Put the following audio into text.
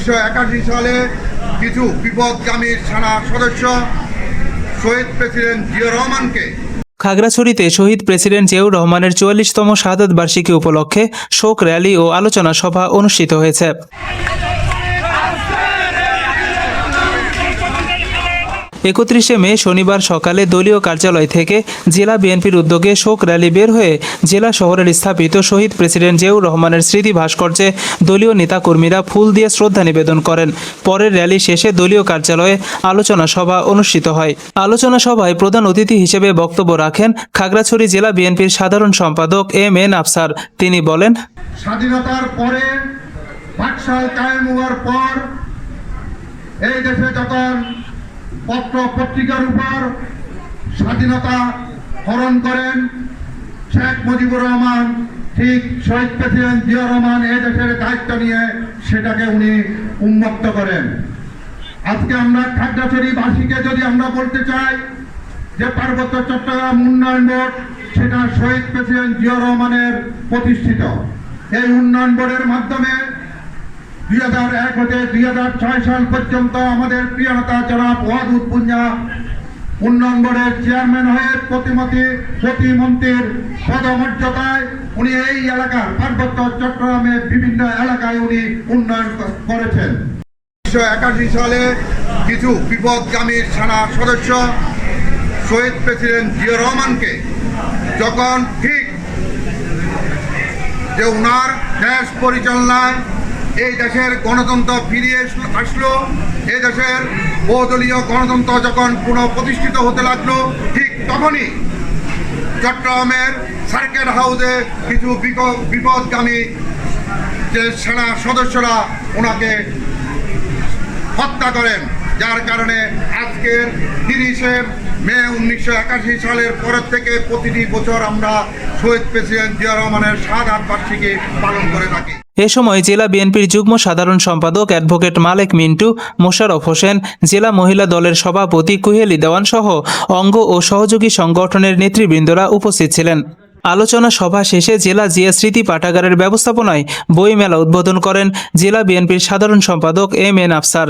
1981 সালে কিছু বিপদগামী সেনা সদস্য শহীদ প্রেসিডেন্ট জিয়াউর রহমানকে খাগড়াছড়িতে শহীদ প্রেসিডেন্ট জিয়াউর রহমানের ৪৪তম শাহাদাত বার্ষিকী উপলক্ষে শোক র্যালি ও আলোচনা সভা অনুষ্ঠিত হয়েছে। ৩১ মে শনিবার সকালে দলীয় কার্যালয় থেকে জেলা বিএনপির উদ্যোগে শোক র্যালি বের হয়ে জেলা শহরের স্থাপিত শহীদ প্রেসিডেন্ট জিয়াউর রহমানের স্মৃতি ভাস্কর্যে দলীয় নেতাকর্মীরা ফুল দিয়ে শ্রদ্ধা নিবেদন করেন। পরের র্যালি শেষে দলীয় কার্যালয়ে আলোচনা সভা অনুষ্ঠিত হয়। আলোচনা সভায় প্রধান অতিথি হিসেবে বক্তব্য রাখেন খাগড়াছড়ি জেলা বিএনপির সাধারণ সম্পাদক এম.এন. আফসার। তিনি বলেন, স্বাধীনতার পরে বাকশাল কায়েম হওয়ার পর এই দেশে যখন পত্র পত্রিকার উপর স্বাধীনতা হরণ করেন শেখ মুজিবুর রহমান, ঠিক শহীদ প্রেসিডেন্ট জিয়াউর রহমান এই দেশের দায়িত্ব নিয়ে সেটাকে উনি উন্মুক্ত করেন। আজকে আমরা খাগড়াছড়ি বাসীকে যদি আমরা বলতে চাই যে পার্বত্য চট্টগ্রাম উন্নয়ন বোর্ড, সেটা শহীদ প্রেসিডেন্ট জিয়াউর রহমানের প্রতিষ্ঠিত। এই উন্নয়ন বোর্ডের মাধ্যমে 2001 হতে 2006 সাল পর্যন্ত আমাদের প্রিয় নেতা জনাব ওয়াদুদ ভুঁইয়া উন্নয়ন বোর্ডের চেয়ারম্যান হয়ে প্রতিমন্ত্রীর পদমর্যাদায় উনি এই এলাকার পার্বত্য চট্টগ্রামের বিভিন্ন এলাকায় উনি উন্নয়ন করেছেন। 1981 সালে কিছু বিপদগামী সেনা সদস্য শহীদ প্রেসিডেন্ট জিয়াউর রহমানকে যখন ঠিক যে উনার দেশ পরিচালনায় এই দেশের গণতন্ত্র ফিরিয়ে আসলো, এই দেশের বহুদলীয় গণতন্ত্র যখন পুনঃপ্রতিষ্ঠিত হতে লাগলো, ঠিক তখনই চট্টগ্রামের সার্কেট হাউসে কিছু বিপদগামী যে সেনা সদস্যরা ওনাকে হত্যা করেন, যার কারণে আজকের 30 মে 1981 সালের পরের থেকে প্রতিটি বছর আমরা শহীদ প্রেসিডেন্ট জিয়াউর রহমানের শাহাদাত বার্ষিকী পালন করে থাকি। এ সময় জেলা বিএনপির যুগ্ম সাধারণ সম্পাদক অ্যাডভোকেট মালেক মিন্টু, মোশাররফ হোসেন, জেলা মহিলা দলের সভাপতি কুহেলি দেওয়ান সহ অঙ্গ ও সহযোগী সংগঠনের নেতৃবৃন্দরা উপস্থিত ছিলেন। আলোচনা সভা শেষে জেলা জিয়া স্মৃতি পাঠাগারের ব্যবস্থাপনায় বইমেলা উদ্বোধন করেন জেলা বিএনপির সাধারণ সম্পাদক এম.এন. আফসার।